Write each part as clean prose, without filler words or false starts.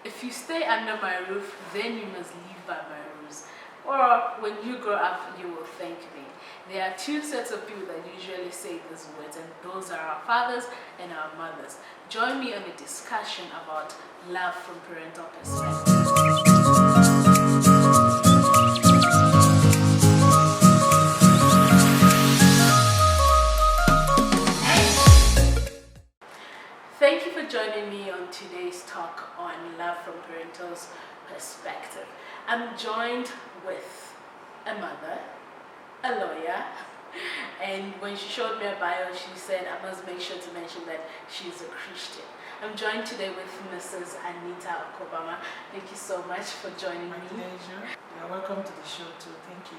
if you stay under my roof, then you must live by my rules. Or when you grow up, you will thank me. There are two sets of people that usually say these words, and those are our fathers and our mothers. Join me on a discussion about love from parental perspective. Thank you for joining me on today's talk on love from parental perspective. I'm joined with a mother, a lawyer, and when she showed me a bio, she said I must make sure to mention that she's a Christian. I'm joined today with Mrs. Anita Okobama. Thank you so much for joining me. My pleasure. You're welcome to the show too. Thank you.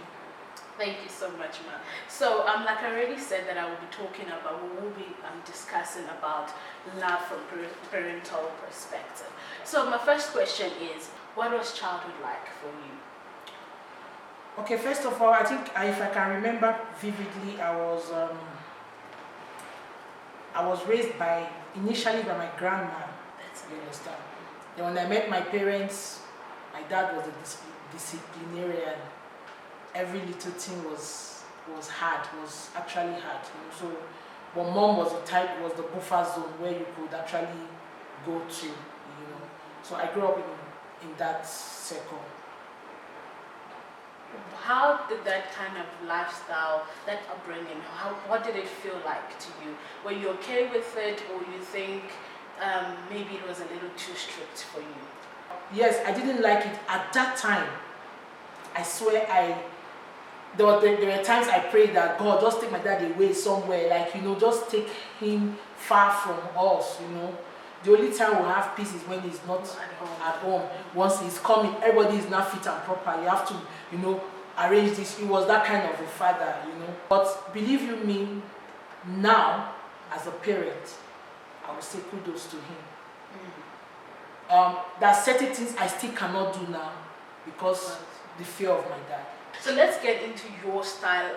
Thank you so much, ma'am. So, like I already said, that I will be talking about, we will be discussing about love from parental perspective. So, my first question is, what was childhood like for you? Okay, first of all, I think if I can remember vividly, I was raised initially by my grandma. You understand? Then when I met my parents, my dad was a disciplinarian. Every little thing was hard, was actually hard. So, but mom was the buffer zone where you could actually go to, So I grew up in that circle. How did that kind of lifestyle, that upbringing, what did it feel like to you? Were you okay with it, or you think maybe it was a little too strict for you? Yes, I didn't like it at that time. I swear there were times I prayed that God just take my dad away somewhere, just take him far from us, The only time we'll have peace is when he's not at home. Once he's coming, everybody is not fit and proper. You have to, arrange this. He was that kind of a father, But believe you me, now, as a parent, I will say kudos to him. There are certain things I still cannot do now because the fear of my dad. So let's get into your style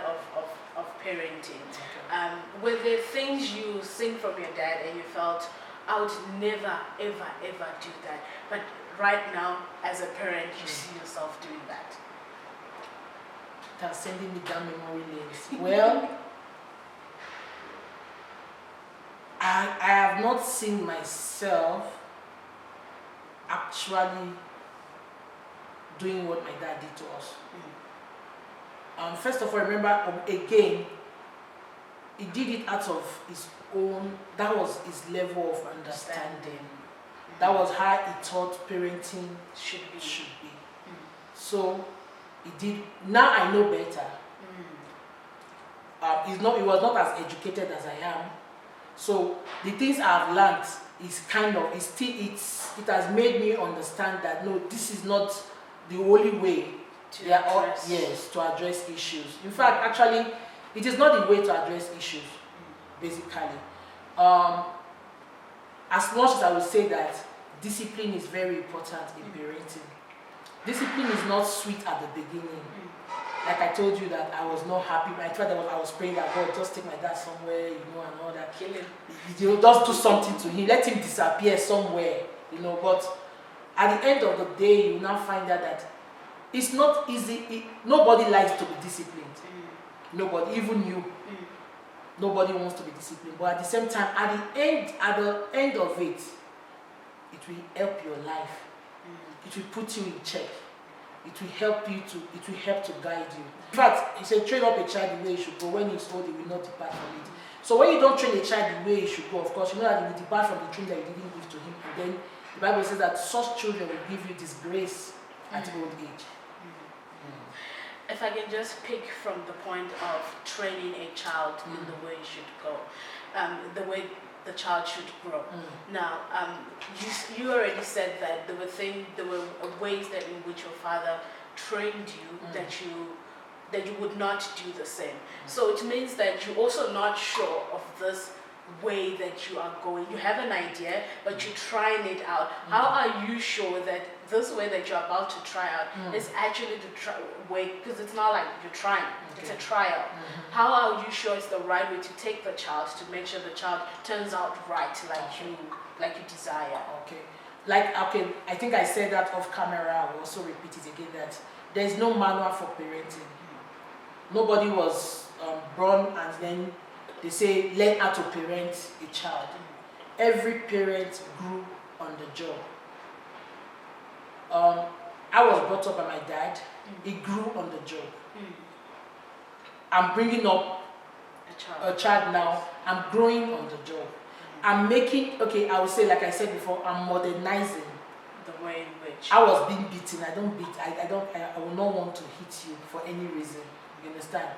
of parenting. Okay. Were there things you seen from your dad and you felt, I would never, ever, ever do that, but right now, as a parent, you see yourself doing that? That's sending me down memory lanes. Well, I have not seen myself actually doing what my dad did to us. First of all, remember, again, he did it out of his own, that was his level of understanding. That was how he thought parenting should be. So, he did, now I know better. He was not as educated as I am. So, the things I've learned is it has made me understand that no, this is not the only way to address issues. In fact, actually, it is not the way to address issues, basically. As much as I would say that discipline is very important in parenting, discipline is not sweet at the beginning. Like I told you that I was not happy. I thought I was praying that God just take my dad somewhere, and all that. Kill him. Just do something to him. Let him disappear somewhere, But at the end of the day, you will now find out that it's not easy. Nobody likes to be disciplined. Nobody, even you. Nobody wants to be disciplined. But at the same time, at the end of it, it will help your life. It will put you in check. It will help to guide you. In fact, he said, train up a child the way he should go. When he's old, he will not depart from it. So when you don't train a child the way he should go, of course, you know that he will depart from the training that you didn't give to him. And then the Bible says that such children will give you disgrace at old age. If I can just pick from the point of training a child in the way it should go, the way the child should grow. Now, you already said that there were ways that in which your father trained you that you would not do the same. So it means that you're also not sure of this way that you are going. You have an idea, but you're trying it out. How are you sure that this way that you're about to try out is actually the way? Because it's not like you're trying, it's a trial. How are you sure it's the right way to take the child to make sure the child turns out right like you desire? Okay. like, okay, I think I said that off camera, I will also repeat it again, that there's no manual for parenting. Nobody was born and then they say, learn how to parent a child. Every parent grew on the job. I was brought up by my dad. He grew on the job. I'm bringing up a child now. I'm growing on the job. I'm making, okay, I would say, like I said before, I'm modernizing the way in which I was being beaten. I don't beat. I will not want to hit you for any reason. You understand?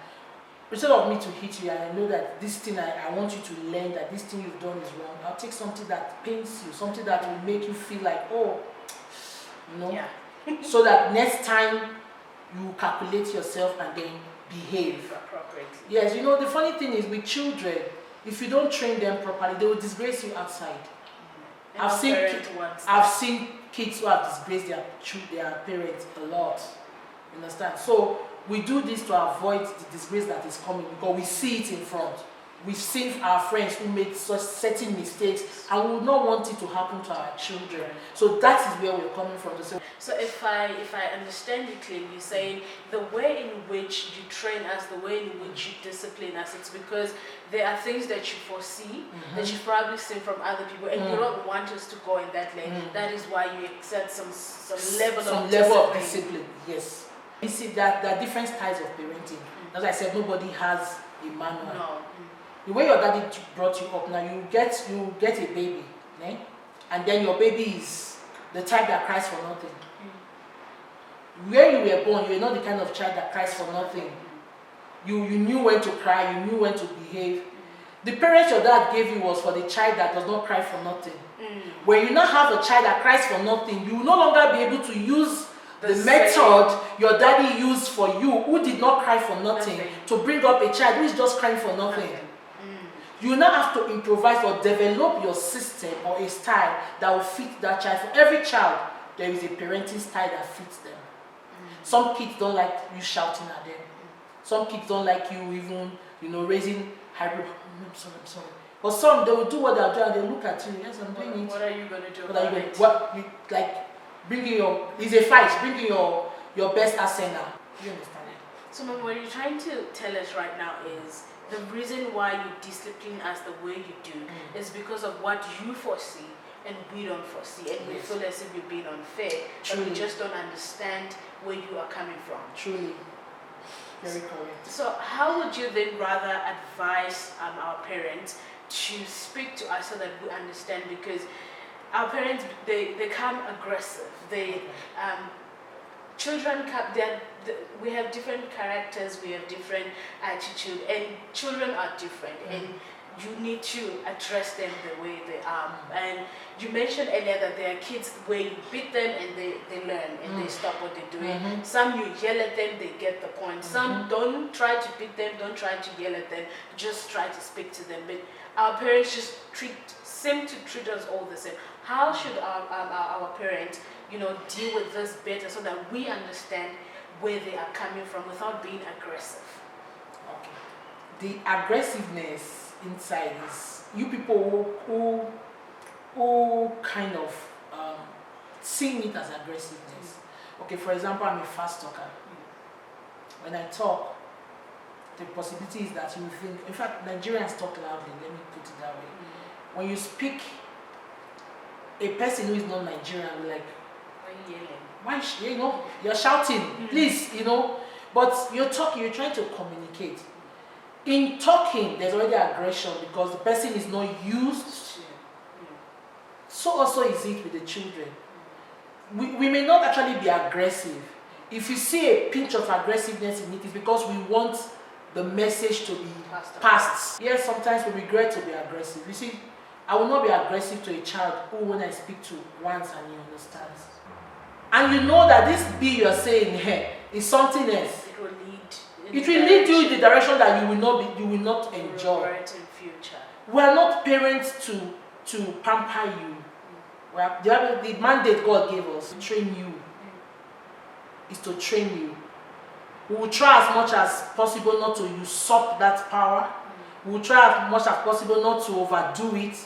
Instead of me to hit you, I know that this thing, I want you to learn that this thing you've done is wrong. I'll take something that pains you, something that will make you feel like, oh, you know, so that next time you calculate yourself and then behave appropriately. Yes, you know, the funny thing is with children, if you don't train them properly, they will disgrace you outside. I've seen kids who have disgraced their parents a lot. You understand? So we do this to avoid the disgrace that is coming because we see it in front. We've seen our friends who made such certain mistakes and we would not want it to happen to our children. So that is where we're coming from. So if I understand you clearly, you're saying the way in which you train us, the way in which you discipline us, it's because there are things that you foresee, that you've probably seen from other people, and you don't want us to go in that lane. That is why you accept some level of discipline. Yes. You see that there are different styles of parenting. As I said, nobody has a manual. No. The way your daddy brought you up, now you get a baby, eh? And then your baby is the type that cries for nothing. Where you were born, you were not the kind of child that cries for nothing. You knew when to cry, you knew when to behave. The parents your dad gave you was for the child that does not cry for nothing. When you now have a child that cries for nothing, you will no longer be able to use the method your daddy used for you, who did not cry for nothing, to bring up a child who is just crying for nothing. You now have to improvise or develop your system or a style that will fit that child. For every child, there is a parenting style that fits them. Some kids don't like you shouting at them. Some kids don't like you even, raising hybrid. I'm sorry. But some, they will do what they are doing and they look at you. Yes, I'm doing it. What are you going to do? It's a fight. Bring in your best arsenal. You understand it? So, Mom, what you're trying to tell us right now is the reason why you discipline us the way you do is because of what you foresee and we don't foresee, and we feel as if you're being unfair, but we just don't understand where you are coming from. Truly. Very correct. So how would you then rather advise our parents to speak to us so that we understand? Because our parents, they come aggressive. Children come, we have different characters, we have different attitude, and children are different, and you need to address them the way they are. And you mentioned earlier that there are kids where you beat them and they learn and they stop what they're doing. Some you yell at them, they get the point. Some don't try to beat them, don't try to yell at them, just try to speak to them. But our parents just seem to treat us all the same. How should our parents, deal with this better so that we understand where they are coming from without being aggressive? Okay. The aggressiveness inside is you people who kind of seeing it as aggressiveness. Okay, for example, I'm a fast talker. When I talk, the possibility is that you think, in fact, Nigerians talk loudly, let me put it that way. When you speak, a person who is not Nigerian will like, why are you yelling? You're shouting, please, but you're talking, you're trying to communicate. In talking, there's already aggression because the person is not used. So also is it with the children. We may not actually be aggressive. If you see a pinch of aggressiveness in it, it's because we want the message to be passed. Yes, sometimes we regret to be aggressive. You see, I will not be aggressive to a child who, when I speak to once and he understands. And you know that this B you're saying here is something else. It will lead you in the direction that you will not enjoy. We are not parents to pamper you. The mandate God gave us to train you is to train you. We will try as much as possible not to usurp that power. We will try as much as possible not to overdo it.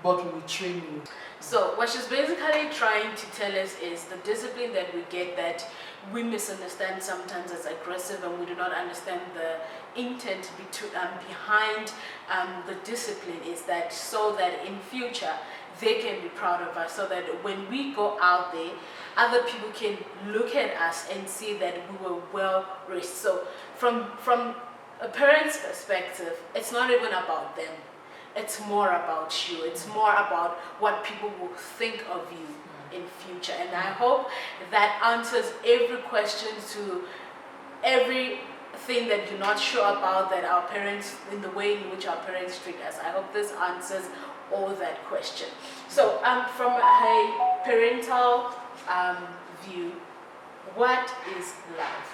but we will train you. So what she's basically trying to tell us is the discipline that we get, that we misunderstand sometimes as aggressive, and we do not understand the intent behind the discipline, is that so that in future they can be proud of us, so that when we go out there, other people can look at us and see that we were well raised. So from a parent's perspective, it's not even about them. It's more about you. It's more about what people will think of you in future. And I hope that answers every question to everything that you're not sure about, that our parents, in the way in which our parents treat us. I hope this answers all that question. So from a parental view, what is love?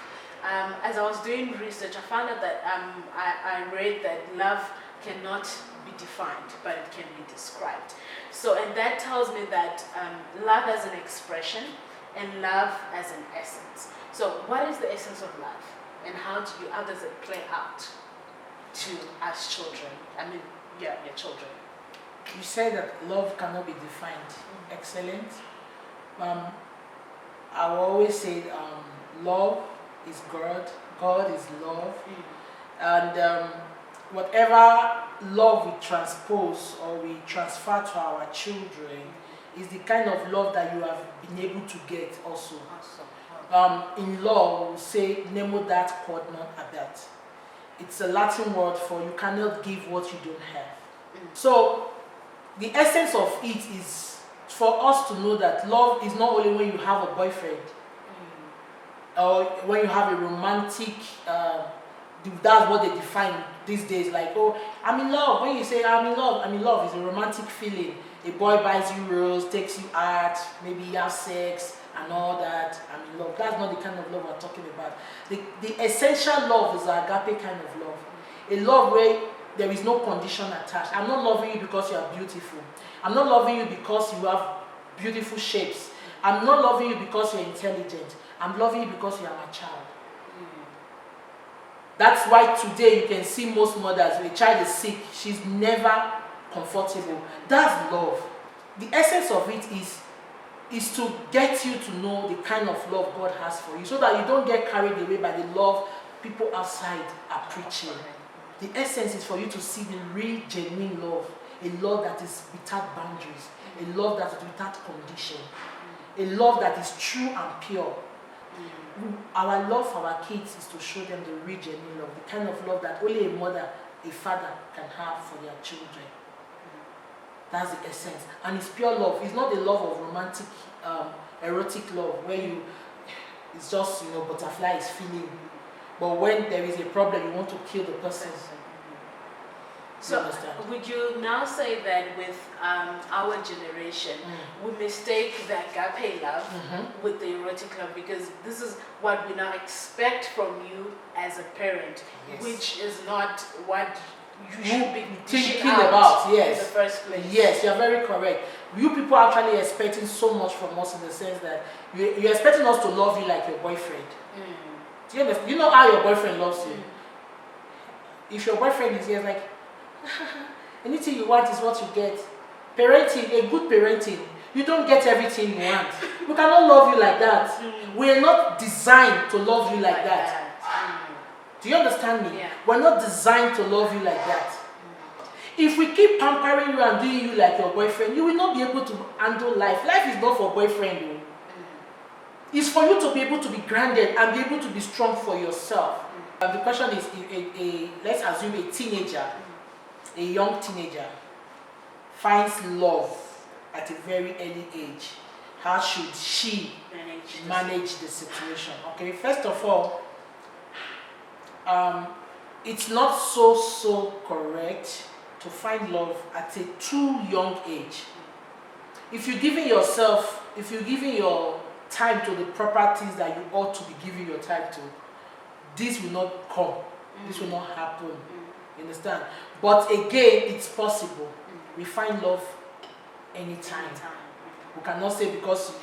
As I was doing research, I found out that I read that love cannot be defined, but it can be described. So, and that tells me that love as an expression and love as an essence. So, what is the essence of love, and how does it play out to us children? I mean, your children. You say that love cannot be defined. Excellent. I will always say love is God. God is love. And whatever love we transpose or we transfer to our children is the kind of love that you have been able to get also. In law, we say nemo dat quod non habet. It's a Latin word for you cannot give what you don't have. So the essence of it is for us to know that love is not only when you have a boyfriend or when you have a romantic, that's what they define these days, like, oh, I'm in love. When you say I'm in love is a romantic feeling. A boy buys you rose, takes you out, maybe you have sex and all that. I'm in love. That's not the kind of love we're talking about. The essential love is the agape kind of love. A love where there is no condition attached. I'm not loving you because you are beautiful. I'm not loving you because you have beautiful shapes. I'm not loving you because you're intelligent. I'm loving you because you are my child. That's why today you can see most mothers, when a child is sick, she's never comfortable. That's love. The essence of it is to get you to know the kind of love God has for you, so that you don't get carried away by the love people outside are preaching. The essence is for you to see the real, genuine love, a love that is without boundaries, a love that is without condition, a love that is true and pure. Our love for our kids is to show them the real, genuine love, the kind of love that only a mother, a father can have for their children. That's the essence. And it's pure love. It's not the love of romantic, erotic love, where it's just, butterfly is feeling. But when there is a problem, you want to kill the person. So, would you now say that with our generation, we mistake the agape love with the erotic love, because this is what we now expect from you as a parent, which is not what you should be thinking about in the first place. Yes, you're very correct. You people are actually expecting so much from us, in the sense that you're expecting us to love you like your boyfriend. Do you understand? You know how your boyfriend loves you. If your boyfriend is here, like, anything you want is what you get. Parenting, a good parenting, you don't get everything you want. We cannot love you like that. We are not designed to love you like that. Do you understand me? We're not designed to love you like that. If we keep pampering you and doing you like your boyfriend, you will not be able to handle life. Life is not for boyfriend. It's for you to be able to be grounded and be able to be strong for yourself. The question is, let's assume a teenager, a young teenager, finds love at a very early age. How should she manage the situation? Okay, first of all, it's not so correct to find love at a too young age. If you're giving your time to the proper things that you ought to be giving your time to, this will not come. This will not happen. You understand? But again, it's possible. We find love anytime. We cannot say because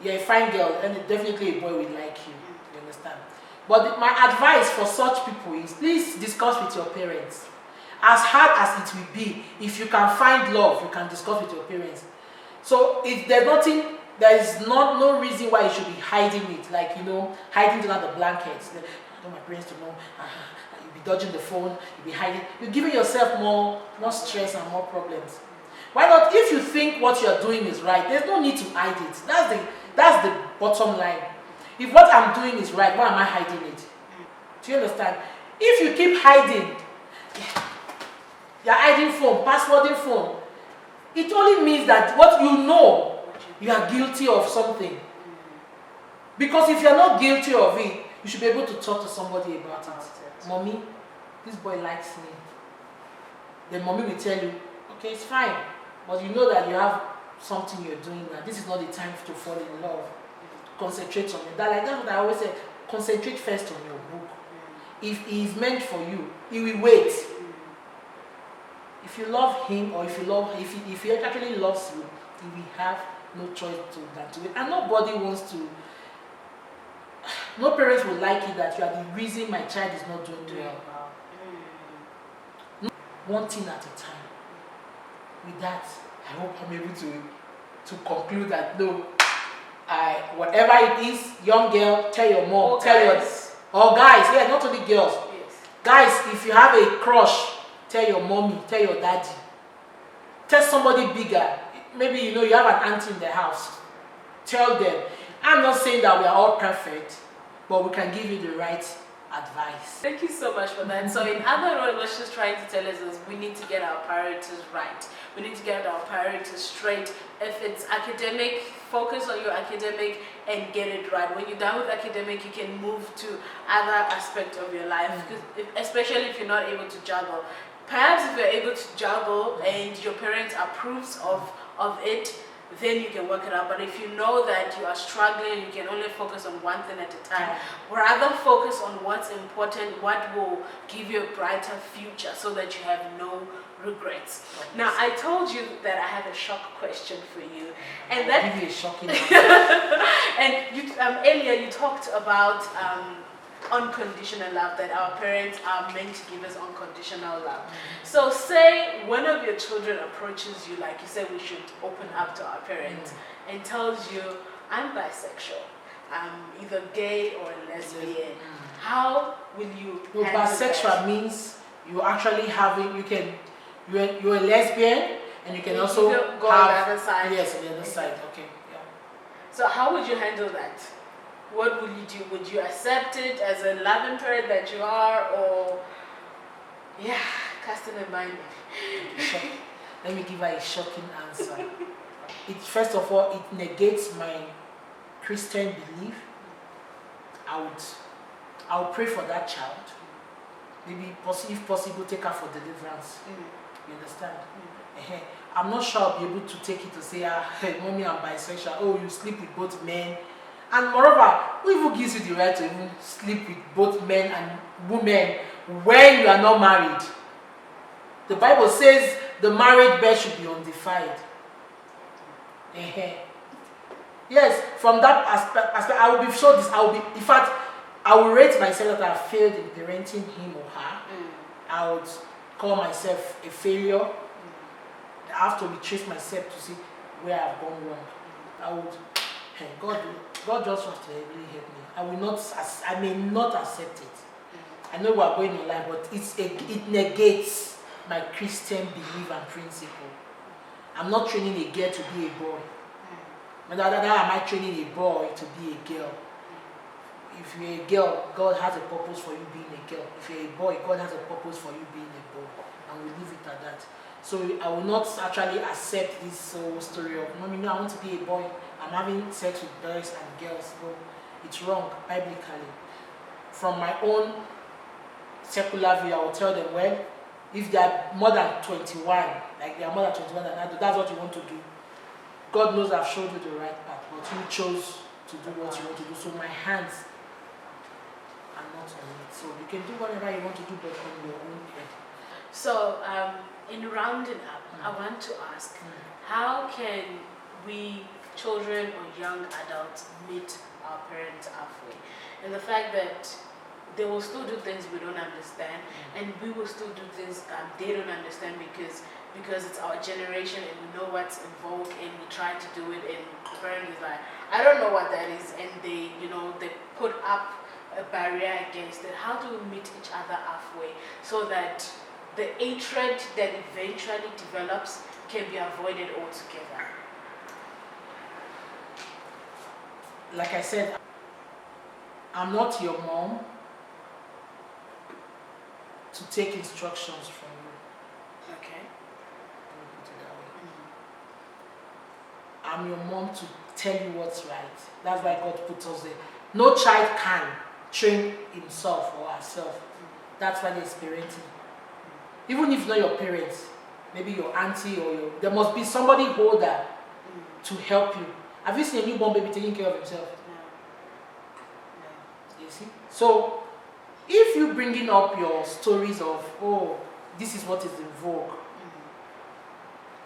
you're a fine girl, and definitely a boy will like you. You understand? But my advice for such people is, please discuss with your parents. as hard as it will be, if you can find love, you can discuss with your parents. So if there's nothing, there is no reason why you should be hiding it, like, you know, hiding under the blankets. I don't want my parents to know. You'll be dodging the phone, you'll be hiding. You're giving yourself more stress and more problems. Why not, if you think what you're doing is right, there's no need to hide it. That's the bottom line. If what I'm doing is right, why am I hiding it? Do you understand? If you keep hiding, you're hiding phone, passwording phone, it only means that what you know, you are guilty of something. Because if you're not guilty of it, you should be able to talk to somebody about it. Mommy, this boy likes me. Then mommy will tell you, okay, it's fine. But you know that you have something you're doing now. This is not the time to fall in love. Concentrate on it. That's what I always say. Concentrate first on your book. If he is meant for you, he will wait. If you love him, or if he actually loves you, he will have no choice than to wait. And nobody wants to. No parents will like it that you are the reason my child is not doing well. One thing at a time. With that, I hope I'm able to conclude that no, whatever it is, young girl, tell your mom, guys, yeah, not only girls. Yes. Guys, if you have a crush, tell your mommy, tell your daddy. Tell somebody bigger. Maybe you know you have an auntie in the house. Tell them. I'm not saying that we are all perfect, but we can give you the right advice. Thank you so much for that. So in other words, what she's trying to tell us is we need to get our priorities right. We need to get our priorities straight. If it's academic, focus on your academic and get it right. When you're done with academic, you can move to other aspects of your life, especially if you're not able to juggle. Perhaps if you're able to juggle and your parents approves of it, then you can work it out. But if you know that you are struggling, you can only focus on one thing at a time. Rather focus on what's important, what will give you a brighter future so that you have no regrets. Now, I told you that I have a shock question for you. And that give you a shocking answer. And you, earlier you talked about unconditional love, that our parents are meant to give us unconditional love. So say one of your children approaches you, like you said we should open up to our parents, and tells you, I'm bisexual, I'm either gay or lesbian. How will you handle bisexual that? Means you're actually having, you're a lesbian, and you can also go on the other side. Yes, on the other side, okay. Yeah. So how would you handle that? What would you do? Would you accept it as a loving parent that you are, or casting a mind? Let me give her a shocking answer. First of all, it negates my Christian belief. I would pray for that child. Maybe, if possible, take her for deliverance. You understand? I'm not sure I'll be able to take it to say, hey, mommy, I'm bisexual. Oh, you sleep with both men. And moreover, who even gives you the right to even sleep with both men and women when you are not married? The Bible says the married bed should be undefiled. Yes, from that aspect, I will be sure in fact, I will rate myself that I failed in parenting him or her. I would call myself a failure. I have to retrace myself to see where I've gone wrong. God just wants to really help me. I may not accept it. I know we are going in life, but it negates my Christian belief and principle. I'm not training a girl to be a boy. Neither am I training a boy to be a girl. If you're a girl, God has a purpose for you being a girl. If you're a boy, God has a purpose for you being a boy. And we leave it at that. So I will not actually accept this whole story of, mommy, no, I want to be a boy. I'm having sex with boys and girls. No, it's wrong, biblically. From my own secular view, I will tell them, well, if they are more than 21, like they are more than 21 and I do, that's what you want to do. God knows I've showed you the right path, but you chose to do what you want to do. So my hands are not on it. So you can do whatever you want to do, but on your own head. So, in rounding up, I want to ask, how can we, children or young adults, meet our parents halfway? And the fact that they will still do things we don't understand, and we will still do things they don't understand because it's our generation and we know what's in vogue and we try to do it, and the parent is like, I don't know what that is, and they put up a barrier against it. How do we meet each other halfway so that the hatred that eventually develops can be avoided altogether? Like I said, I'm not your mom to take instructions from you. Okay. Let me put it that way. I'm your mom to tell you what's right. That's why God put us there. No child can train himself or herself. That's why there's parenting. Even if not your parents, maybe your auntie there must be somebody older to help you. Have you seen a newborn baby taking care of himself? No. You see? So, if you bringing up your stories of, oh, this is what is in vogue,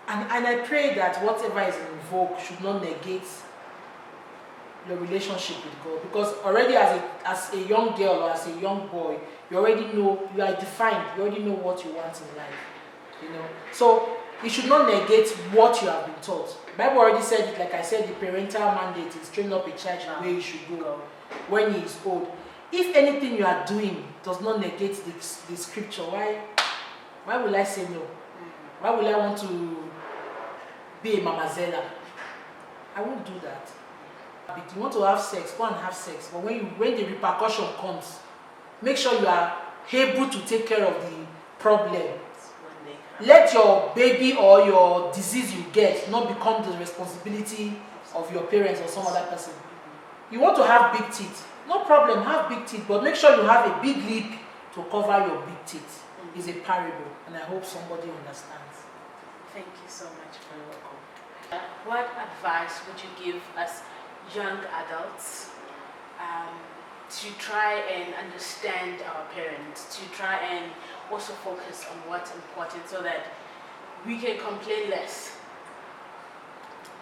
and I pray that whatever is in vogue should not negate your relationship with God, because already as a young girl or as a young boy, you already know, you are defined, you already know what you want in life, So it should not negate what you have been taught. The Bible already said it, like I said, the parental mandate is train up a child in the way he should go when he is old. If anything you are doing does not negate the scripture, why will I say no? Why will I want to be a mamazella? I won't do that. If you want to have sex, go and have sex. But when the repercussion comes, make sure you are able to take care of the problem. Let your baby or your disease you get not become the responsibility of your parents or some other person. You want to have big teeth, no problem, have big teeth, but make sure you have a big lip to cover your big teeth. It's a parable, and I hope somebody understands. Thank you so much for your welcome. What advice would you give us young adults to try and understand our parents, to try and also focus on what's important so that we can complain less?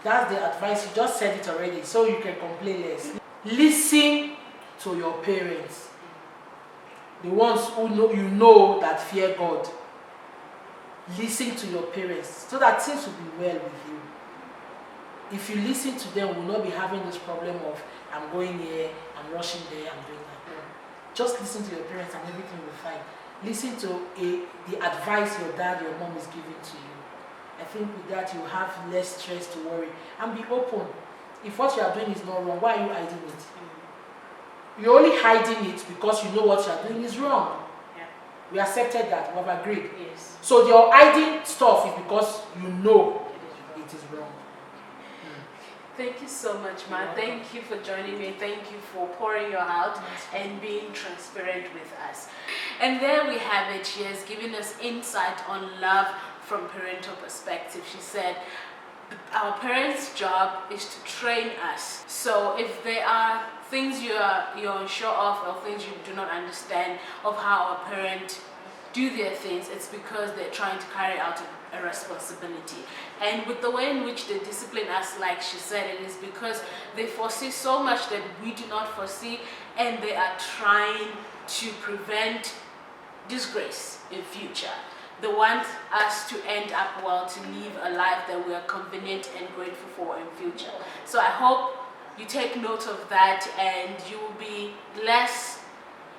That's the advice. You just said it already, so you can complain less. Listen to your parents, the ones who know that fear God. Listen to your parents so that things will be well with you. If you listen to them, we will not be having this problem of I'm going here, I'm rushing there, I'm doing that. No. Just listen to your parents and everything will be fine. Listen to the advice your dad, your mom is giving to you. I think with that you have less stress to worry. And be open. If what you are doing is not wrong, why are you hiding it? You're only hiding it because you know what you are doing is wrong. Yeah. We accepted that, we have agreed. Yes. So your hiding stuff is because you know it is wrong. Thank you so much, Ma. Thank you for joining me. Thank you for pouring your heart and being transparent with us. And there we have it. She has given us insight on love from parental perspective. She said, our parents' job is to train us. So if there are things you're unsure of or things you do not understand of how a parent do their things, it's because they're trying to carry out a responsibility. And with the way in which they discipline us, like she said, it is because they foresee so much that we do not foresee, and they are trying to prevent disgrace in future. They want us to end up well, to live a life that we are convenient and grateful for in future. So I hope you take note of that, and you will be less,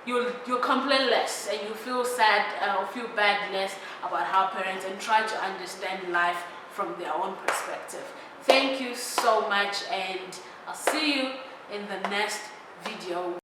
you'll complain less, and you feel sad or feel bad less about how parents, and try to understand life from their own perspective. Thank you so much, and I'll see you in the next video.